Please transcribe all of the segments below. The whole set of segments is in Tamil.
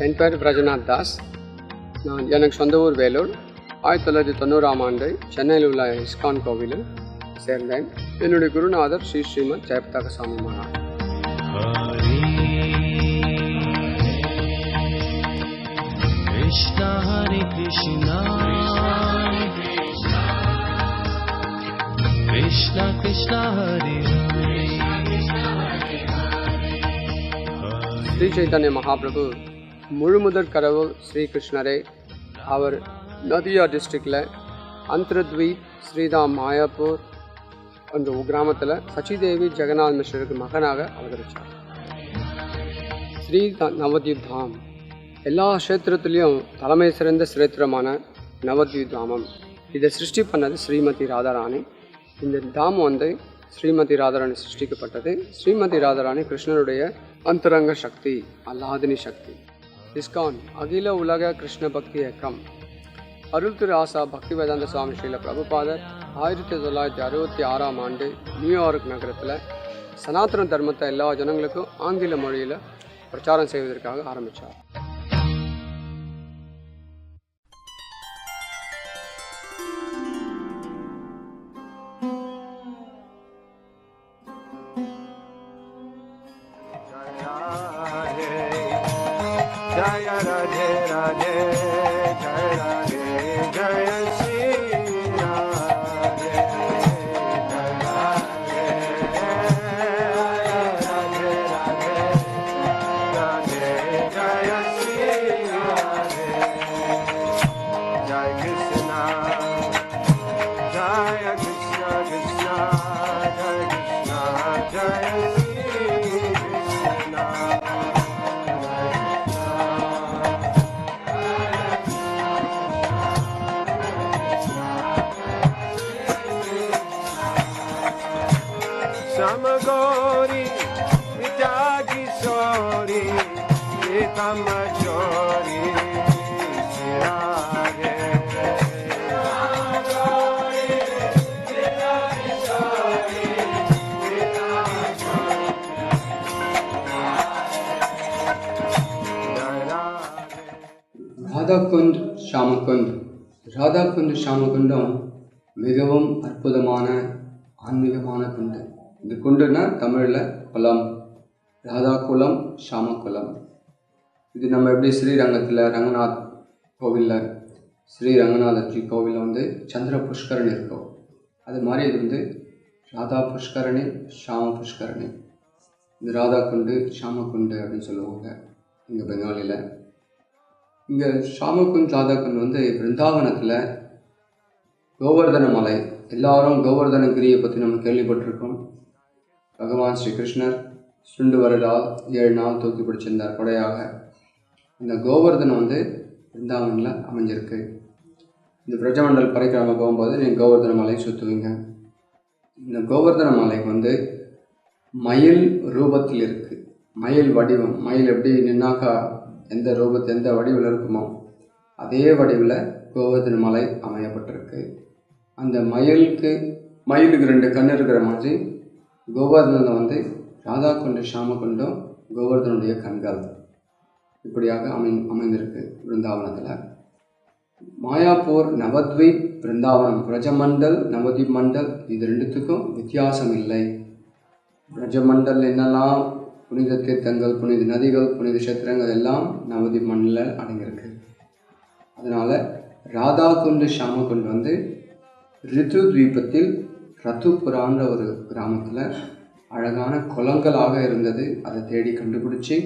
என் பேர் பிரஜநாத் தாஸ். எனக்கு சொந்த ஊர் வேலூர். 1990ஆம் ஆண்டு சென்னையில் உள்ள இஸ்கான் கோவிலில் சேர்ந்தேன். என்னுடைய குருநாதர் ஸ்ரீமத் ஜெயபதாக சுவாமி மகாராஜ். கிருஷ்ணா ஹரே கிருஷ்ணா கிருஷ்ணா கிருஷ்ணா ஹரே ஹரே. ஸ்ரீ சைத்தன்ய மகாபிரபு முழுமுதற் கடவுள் ஸ்ரீகிருஷ்ணரே. அவர் நதியா டிஸ்ட்ரிக்டில் அந்தர்த்வீப் ஸ்ரீதாம் மாயாப்பூர் என்ற கிராமத்தில் சச்சிதேவி ஜெகநாத் மிஸ்ரருக்கு மகனாக அவதரித்தார். ஸ்ரீ நவத்வீப் தாம் எல்லா க்ஷேத்திரத்துலேயும் தலைமை சிறந்த சிரேத்திரமான நவத்வீப் தாமம். இதை சிருஷ்டி பண்ணது ஸ்ரீமதி ராதாராணி. இந்த தாமம் ஸ்ரீமதி ராதாராணி சிருஷ்டிக்கப்பட்டது. ஸ்ரீமதி ராதாராணி கிருஷ்ணனுடைய அந்தரங்க சக்தி, அல்லாதினி சக்தி. இஸ்கான் அகில உலக கிருஷ்ண பக்தி இயக்கம். அருள் திரு ஆசா பக்தி வேதாந்த சுவாமி ஸ்ரீல பிரபுபாதர் 1966ஆம் ஆண்டு நியூயார்க் நகரத்தில் சனாதன தர்மத்தை எல்லா ஜனங்களுக்கும் ஆங்கில மொழியில் பிரச்சாரம் செய்வதற்காக ஆரம்பித்தார். Jaya Radhe Radhe, Jaya Radhe, Jaya Shri Radhe, Jaya Radhe, Radhe Radhe, Radhe Jaya Shri Radhe, Jaya Krishna, Jaya Krishna Krishna, Jaya Krishna, Jaya Shri Krishna. Samagori, Vidyagi Sori, Vitamajori, Shirage. Samagori, Vidyagi Sori, Vitamajori, ராதாகுண்ட் ஷாமகுண்ட். ராதாகுண்ட் ஷாமகுண்டம் மிகவும் அற்புதமான ஆன்மீகமான குண்டு. இந்த குண்டுன்னா தமிழில் குளம். ராதா குளம், ஷாம குளம். இது நம்ம எப்படி ஸ்ரீரங்கத்தில் ரங்கநாத் கோவிலில் ஸ்ரீ ரங்கநாதர்ஜி கோவிலில் சந்திர புஷ்கரணி இருக்கும், அது மாதிரி இது ராதா புஷ்கரணி, ஷாம புஷ்கரணி. இந்த ராதா குண்டு, ஷாம குண்டு அப்படின்னு சொல்லுவாங்க இங்கே பெங்காலியில். இங்கே ஷாமகுண்ட் ராதா குண்டு பிருந்தாவனத்தில் கோவர்தன மலை. எல்லாரும் கோவர்தனகிரியை பற்றி நம்ம கேள்விப்பட்டிருக்கோம். பகவான் ஸ்ரீகிருஷ்ணர் சுண்டு வரலால் 7 நாள் தூக்கி பிடிச்சிருந்தார் கொடையாக. இந்த கோவர்தனம் பிருந்தாவனில் அமைஞ்சிருக்கு. இந்த பிரஜமண்டல் பரிக்கிரம போகும்போது நீங்கள் கோவர்தன மலை சுற்றுவீங்க. இந்த கோவர்தன மலை மயில் ரூபத்தில் இருக்குது. மயில் வடிவம். மயில் எப்படி நின்னாக்கா எந்த எந்த வடிவில் இருக்குமோ அதே வடிவில் கோவர்தன மலை அமையப்பட்டிருக்கு. அந்த மயிலுக்கு 2 கண் இருக்கிற மாதிரி கோவர்தனில் ராதாகுண்டு ஷாமகுண்டம் கோவர்தனுடைய கண்கள் இப்படியாக அமைந்திருக்கு பிருந்தாவனத்தில். மாயாப்பூர் நவத்வீப் பிருந்தாவனம், பிரஜமண்டல் நவத்வீப் மண்டல், இது 2த்துக்கும் வித்தியாசம் இல்லை. பிரஜமண்டல் என்னெல்லாம் புனித தீர்த்தங்கள், புனித நதிகள், புனித கஷேத்திரங்கள் எல்லாம் நவத்வீப் மண்டலில் அடங்கியிருக்கு. அதனால் ராதாகுண்டு ஷாமகுண்ட் ரித்து தீபத்தில் ரத்துபுரான்ற ஒரு கிராமத்தில் அழகான குளங்களாக இருந்தது. அதை தேடி கண்டுபிடிச்சி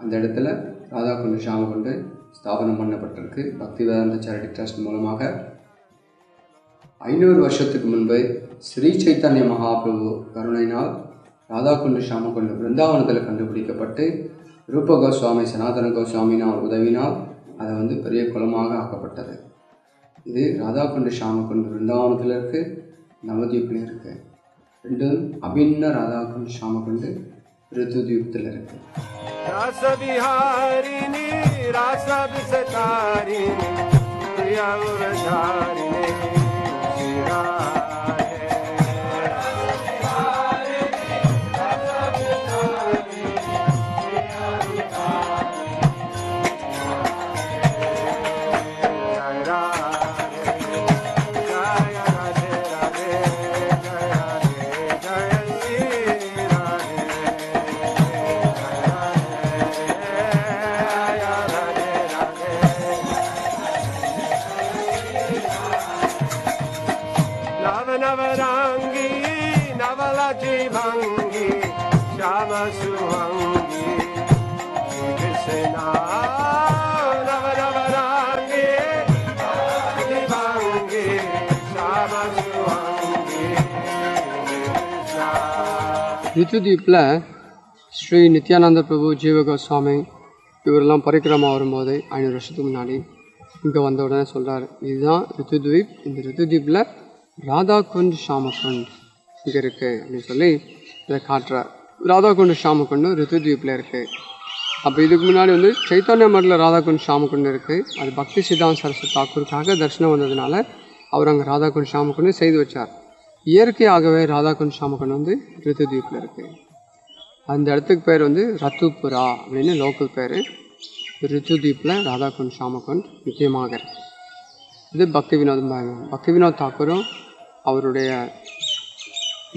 அந்த இடத்துல ராதாகுண்டு ஷாமகுண்டு ஸ்தாபனம் பண்ணப்பட்டிருக்கு பக்தி வேதாந்த சேரிட்டி ட்ரஸ்ட் மூலமாக. 500 வருஷத்துக்கு முன்பு ஸ்ரீ சைத்தன்ய மகாபிரபு கருணையினால் ராதாகுண்டு ஷாமகுண்டு பிருந்தாவனத்தில் கண்டுபிடிக்கப்பட்டு ரூப கோஸ்வாமி, சனாதன கோஸ்வாமினால் உதவினால் அதை பெரிய குளமாக ஆக்கப்பட்டது. இது ராதாகுண்டு ஷாமகுண்டு பிருந்தாவனத்தில் இருக்குது, நவத்வீப்பில் இருக்குது. 2 அபின்ன ராதாகுண்டு ஷாமகுண்டு ரித்துத்வீபத்தில் இருக்குது. ராசவிஹாரிணி ராசவிசதாரிணி பிரியவ்ரதாரிணி Nava Navarangi, Navalaji Vangi, Shama Suhangi, Krishna. Nava Navarangi, Divangi, Shama Suhangi, Krishna. ரித்துதீப்பில் Sri Nityananda பிரபு ஜீவ கோஸ்வாமி இவரெல்லாம் பரிக்கிரமா வரும்போது 500 வருஷத்துக்கு முன்னாடி இங்கே வந்த உடனே சொல்கிறார், இதுதான் ரித்துத்வீப். இந்த ரித்துத்வீப்பில் ராதாகுண்ட் ஷாமகுண்ட் இங்கே இருக்குது அப்படின்னு சொல்லி இதை காட்டுறார். ராதாகுண்ட் ஷாமகுண்டும் ரித்துத்வீப்பில் இருக்குது. அப்போ இதுக்கு முன்னாடி வந்து சைத்தன்ய மடலில் ராதாகுண்ட் ஷாமகுண்ட் இருக்குது. அது பக்தி சித்தாந்த சரஸ்வதி தாக்கூருக்காக தரிசனம் வந்ததுனால அவர் அங்கே ராதாகுண்ட் ஷாமகுண்டு செய்து வச்சார். இயற்கையாகவே ராதாகுண்ட் ஷாமகுண்ட் வந்து ரித்துத்வீப்பில் இருக்குது. அந்த இடத்துக்கு பேர் வந்து ரத்துபுரா அப்படின்னு லோக்கல் பேர். ரித்துதீப்பில் ராதாகுண்ட் ஷாமகுண்ட் முக்கியமாக இருக்குது. இது பக்தி வினோத் தாக்கூரும் அவருடைய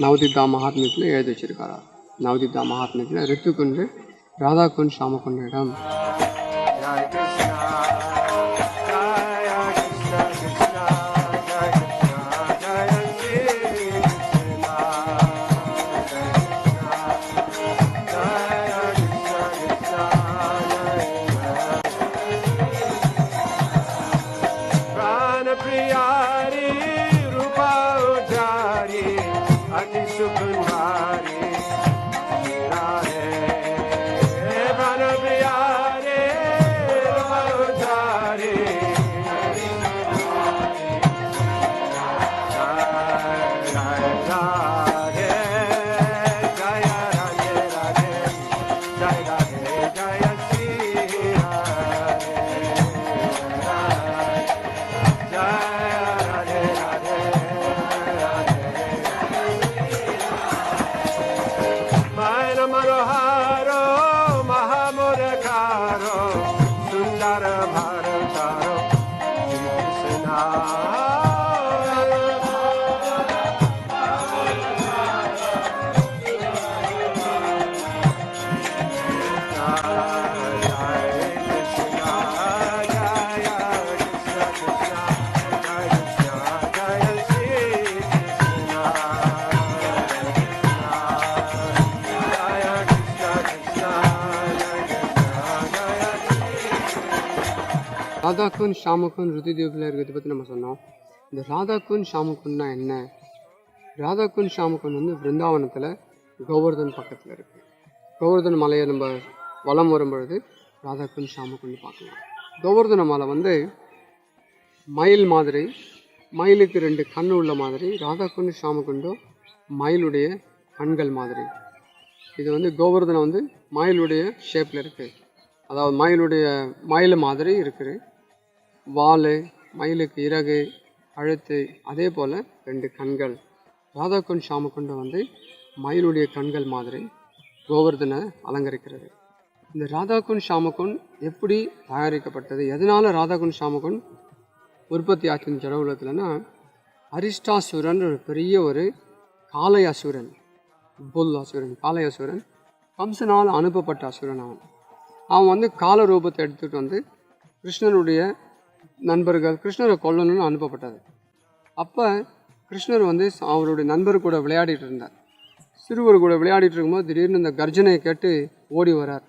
நவதீப்தா மகாத்மியத்தில் எழுதி வச்சிருக்காரு. நவதீப்தா மகாத்மியத்தில் ரித்துகுண்டு ராதாகுண்ட் ஷாமகுண்ட் இடம். ராதாகுண்ட் ஷாமகுண்ட் ரித்துதீப்பில் இருக்கிறத பற்றி நம்ம சொன்னோம். இந்த ராதாகுண்ட் ஷாமகுண்ட்னா என்ன? ராதாகுண்ட் ஷாமகுண்ட் வந்து பிருந்தாவனத்தில் கோவர்தன் பக்கத்தில் இருக்குது. கோவர்தன் மலையை நம்ம வலம் வரும்பொழுது ராதாகுண்ட் ஷாமகுண்ட் பார்க்கலாம். கோவர்தன மலை வந்து மயில் மாதிரி, மயிலுக்கு 2 கண் உள்ள மாதிரி. ராதாகுண்ட் ஷாமகுண்டும் மயிலுடைய கண்கள் மாதிரி. இது வந்து கோவர்தனம் வந்து மயிலுடைய ஷேப்பில் இருக்குது. அதாவது மயில் மாதிரி இருக்குது. வால், மயிலுக்கு இறகு, கழுத்து, அதே போல் 2 கண்கள். ராதாகுண்ட் ஷாமகுண்டம் வந்து மயிலுடைய கண்கள் மாதிரி கோவர்தனை அலங்கரிக்கிறது. இந்த ராதாகுண்ட் ஷாமகுண்ட் எப்படி தயாரிக்கப்பட்டது? எதனால் ராதாகுண்ட் ஷாமகுண்ட் உற்பத்தி ஆச்சு ஜட உலகத்தில்னா, அரிஷ்டாசுரன் ஒரு பெரிய ஒரு காளை அசுரன், புல் அசுரன், காளை அசுரன், கம்சனால் அனுப்பப்பட்ட அசுரன். அவன் வந்து கால ரூபத்தை எடுத்துகிட்டு வந்து கிருஷ்ணனுடைய நண்பர்கள் கிருஷ்ணரை கொல்லணும்னு அனுப்பப்பட்டது. அப்போ கிருஷ்ணர் வந்து அவருடைய நண்பர் கூட விளையாடிட்டு இருந்தார். சிறுவர் கூட விளையாடிட்டு இருக்கும்போது திடீர்னு இந்த கர்ஜனையை கேட்டு ஓடி வரார்.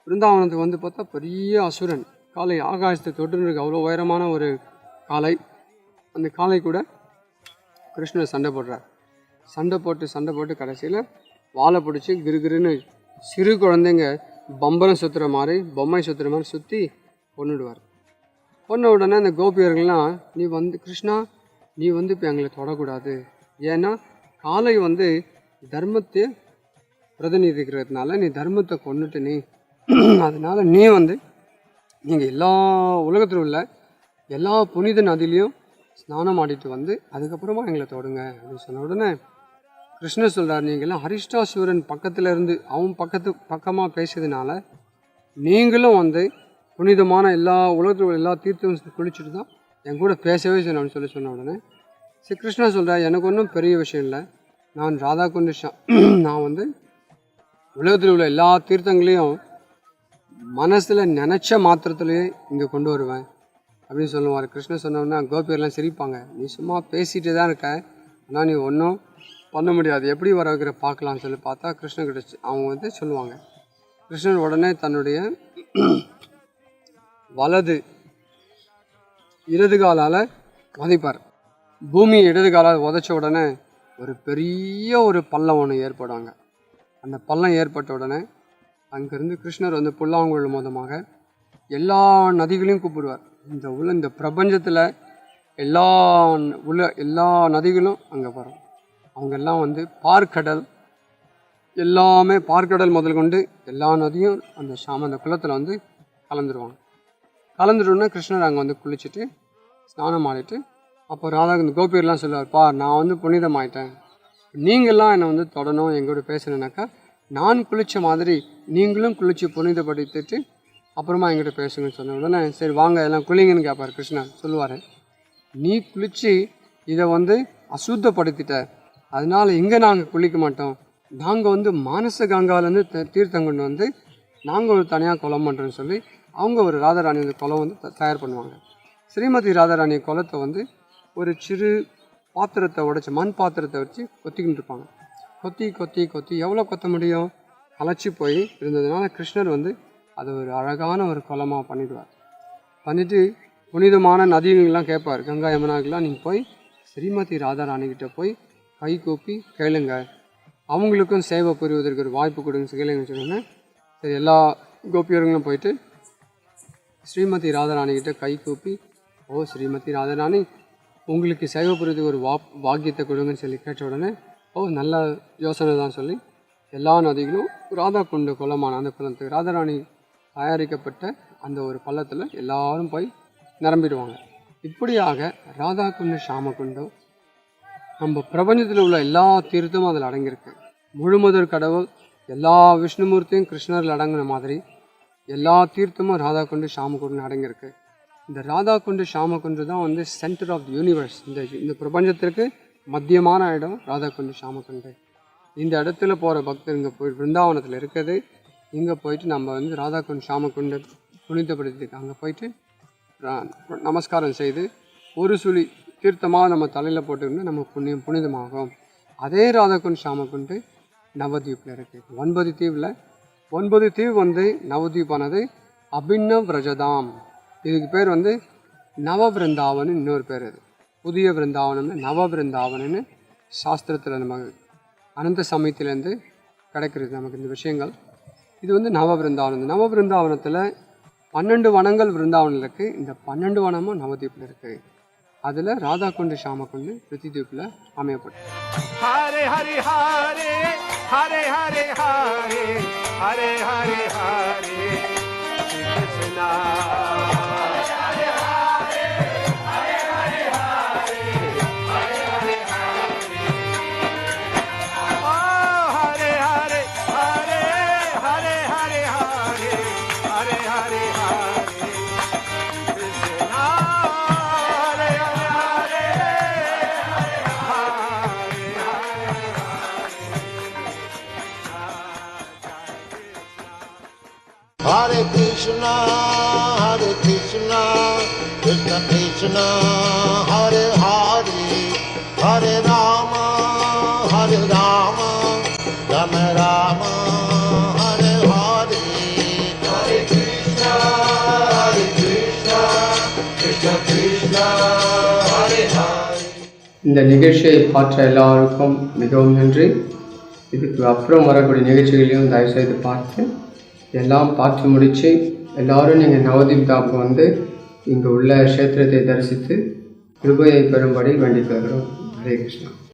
பிருந்தாவனத்துக்கு வந்து பார்த்தா பெரிய அசுரன், காளை ஆகாசத்தை தொட்டு இருக்கு, அவ்வளோ உயரமான ஒரு காளை. அந்த காளை கூட கிருஷ்ணர் சண்டை போடுறார். சண்டை போட்டு கடைசியில் வாழை பிடிச்சி கிருகிருன்னு சிறு குழந்தைங்க பம்பரம் சுற்றுற மாதிரி, பொம்மை சுற்றுற மாதிரி சுற்றி கொன்னுடுவார். கொன்ன உடனே அந்த கோபியர்கள்லாம், நீ வந்து கிருஷ்ணா நீ வந்து இப்போ எங்களை தொடக்கூடாது, ஏன்னா காளை வந்து தர்மத்தை பிரதிநிதிக்கிறதுனால நீ தர்மத்தை கொண்டுட்டு நீ அதனால் நீ வந்து நீங்கள் எல்லா உலகத்தில் உள்ள எல்லா புனித நதிலையும் ஸ்நானம் ஆடிட்டு வந்து அதுக்கப்புறமா எங்களை தொடுங்க அப்படின்னு சொன்ன உடனே கிருஷ்ணர் சொல்கிறார், நீங்கள்லாம் அரிஷ்டாசுரன் பக்கத்தில் இருந்து அவன் பக்கமாக பேசியதுனால நீங்களும் வந்து புனிதமான எல்லா உலகத்தில் உள்ள எல்லா தீர்த்தம் குளிச்சுட்டு தான் என் கூட பேசவே சொன்னான்னு சொன்ன உடனே ஸ்ரீ கிருஷ்ணா சொல்கிறார், எனக்கு ஒன்றும் பெரிய விஷயம் இல்லை, நான் ராதாகுண்ட் நான் வந்து உலகத்தில் உள்ள எல்லா தீர்த்தங்களையும் மனசில் நினச்ச மாத்திரத்துலேயே இங்கே கொண்டு வருவேன் அப்படின்னு சொல்லுவார். கிருஷ்ணர் சொன்னோன்னா கோபியர்லாம் சிரிப்பாங்க, நீ சும்மா பேசிகிட்டு தான் இருக்க, ஆனால் நீ ஒன்றும் பண்ண முடியாது, எப்படி வர வைக்கிற பார்க்கலான்னு சொல்லி பார்த்தா கிருஷ்ணர்கிட்ட அவங்க வந்து சொல்லுவாங்க. கிருஷ்ணர் உடனே தன்னுடைய வலது இடது காலால் உதைப்பார். பூமி இடது காலால் உதைச்ச உடனே ஒரு பெரிய ஒரு பள்ளம் ஒன்று ஏற்படுவாங்க. அந்த பள்ளம் ஏற்பட்ட உடனே அங்கேருந்து கிருஷ்ணர் வந்து புல்லாங்குழல் மூலமாக எல்லா நதிகளையும் கூப்பிடுவார். இந்த பிரபஞ்சத்தில் எல்லா நதிகளும் அங்கே வரும். அவங்க எல்லாம் வந்து பார்க்கடல் எல்லாமே பார்க்கடல் முதல் கொண்டு எல்லா நதியும் அந்த குளத்தில் வந்து கலந்துருவாங்க. கலந்துட்டோன்னா கிருஷ்ணர் அங்கே வந்து குளிச்சுட்டு ஸ்நானம் ஆடிட்டு அப்போ ராதா இந்த கோபியர்லாம் சொல்லுவார், பா நான் வந்து புனிதமாயிட்டேன், நீங்கள்லாம் என்னை வந்து தொடணும் எங்களோட பேசணுன்னாக்கா நான் குளித்த மாதிரி நீங்களும் குளித்து புனிதப்படுத்திட்டு அப்புறமா எங்கிட்ட பேசுங்கன்னு சொன்ன உடனே சரி வாங்க எல்லாம் குளிங்கன்னு கேட்பார். கிருஷ்ணர் சொல்லுவார், நீ குளித்து இதை வந்து அசுத்தப்படுத்திட்ட, அதனால் இங்கே நாங்கள் குளிக்க மாட்டோம், நாங்கள் வந்து மானச கங்காலேருந்து தீர்த்தம் கொண்டு வந்து நாங்கள் ஒரு தனியாக குளம் பண்ணுறோன்னு சொல்லி அவங்க ஒரு ராதாராணி வந்து குளம் வந்து தயார் பண்ணுவாங்க. ஸ்ரீமதி ராதாராணி குளத்தை வந்து ஒரு சிறு பாத்திரத்தை உடைச்சி மண் பாத்திரத்தை வச்சு கொத்திக்கிட்டு இருப்பாங்க. கொத்தி எவ்வளோ கொத்த முடியும், களைச்சி போய் இருந்ததுனால கிருஷ்ணர் வந்து அது ஒரு அழகான ஒரு குளமாக பண்ணிடுவார். பண்ணிவிட்டு புனிதமான நதிகள்லாம் கேட்பார், கங்கா யமுனாக்கெலாம் நீங்கள் போய் ஸ்ரீமதி ராதாராணிக்கிட்ட போய் கை கூப்பி கேளுங்க, அவங்களுக்கும் சேவை புரிவதற்கு ஒரு வாய்ப்பு கொடுங்க கேளுங்கன்னு சொன்னோன்னே சரி எல்லா கோபியர்களும் போயிட்டு ஸ்ரீமதி ராதாராணிக்கிட்ட கை கூப்பி, ஓ ஸ்ரீமதி ராதாராணி உங்களுக்கு சேவை புரிவதுக்கு ஒரு பாக்கியத்தை கொடுங்கன்னு சொல்லி கேட்ட உடனே ஓ நல்ல யோசனை தான் சொல்லி எல்லா நதிகளும் ராதா குண்டு குளமான அந்த குளத்துக்கு ராதாராணி தயாரிக்கப்பட்ட அந்த ஒரு பள்ளத்தில் எல்லாரும் போய் நிரம்பிடுவாங்க. இப்படியாக ராதா குண்டு ஷாம குண்டும் நம்ம பிரபஞ்சத்தில் உள்ள எல்லா தீர்த்தமும் அதில் அடங்கியிருக்கு. முழுமுதற் கடவுள் எல்லா விஷ்ணுமூர்த்தியும் கிருஷ்ணரில் அடங்கின மாதிரி எல்லா தீர்த்தமும் ராதா குண்டு ஷாம குண்டு அடங்கியிருக்கு. இந்த ராதா குண்டு ஷாம குண்டு தான் வந்து சென்டர் ஆஃப் தி யூனிவர்ஸ். இந்த பிரபஞ்சத்திற்கு மத்தியமான இடம் ராதா குண்டு ஷாம குண்டு. இந்த இடத்துல போகிற பக்தர் இங்கே போய் பிருந்தாவனத்தில் இருக்குது, இங்கே போயிட்டு நம்ம வந்து ராதா குண்டு ஷாம குண்டு புனிதப்படுத்திட்டு அங்கே போயிட்டு நமஸ்காரம் செய்து ஒரு சுழி தீர்த்தமாக நம்ம தலையில் போட்டுக்கிட்டு நம்ம புனிதமாகும். அதே ராதா குண்டு ஷாம குண்டு நவதீப்பில் இருக்குது. 9 தீவில் 9 தீவு வந்து நவதீப்பானது அபின்ன விரஜதாம். இதுக்கு பேர் வந்து நவ பிருந்தாவன், இன்னொரு பேர் அது புதிய பிருந்தாவனம்னு நவ பிருந்தாவனன்னு சாஸ்திரத்தில் நம்ம அனந்த சமயத்திலேருந்து கிடைக்கிறது நமக்கு இந்த விஷயங்கள். இது வந்து நவ பிருந்தாவனம். நவ பிருந்தாவனத்தில் 12 வனங்கள் பிருந்தாவனில் இருக்குது. இந்த 12 வனமும் நவதீப்பில் இருக்குது. அதில் ராதா குண்டு ஷாம குண்டு பிருத்திதீப்பில் அமையப்பட்டது. Hare Hare Hare Hare Hare Hare Hare Hare Hare Krishna Hare Krishna, Krishna Krishna, Hare Hare, Hare Rama, Rama Rama, Hare Hare. Hare Krishna, Krishna Krishna, Hare Hare. இந்த நிகழ்ச்சியை பார்த்த எல்லாருக்கும் மிகவும் நன்றி. இதுக்கு அப்புறம் வரக்கூடிய நிகழ்ச்சிகளையும் தயவுசெய்து பார்த்து எல்லாம் பார்த்து முடித்து எல்லோரும் நீங்கள் நவதீப் தாப்புக்கு வந்து இங்கே உள்ள க்ஷேத்திரத்தை தரிசித்து கிருபையை பெறும்படி வேண்டிக் கொள்கிறோம். ஹரே கிருஷ்ணா.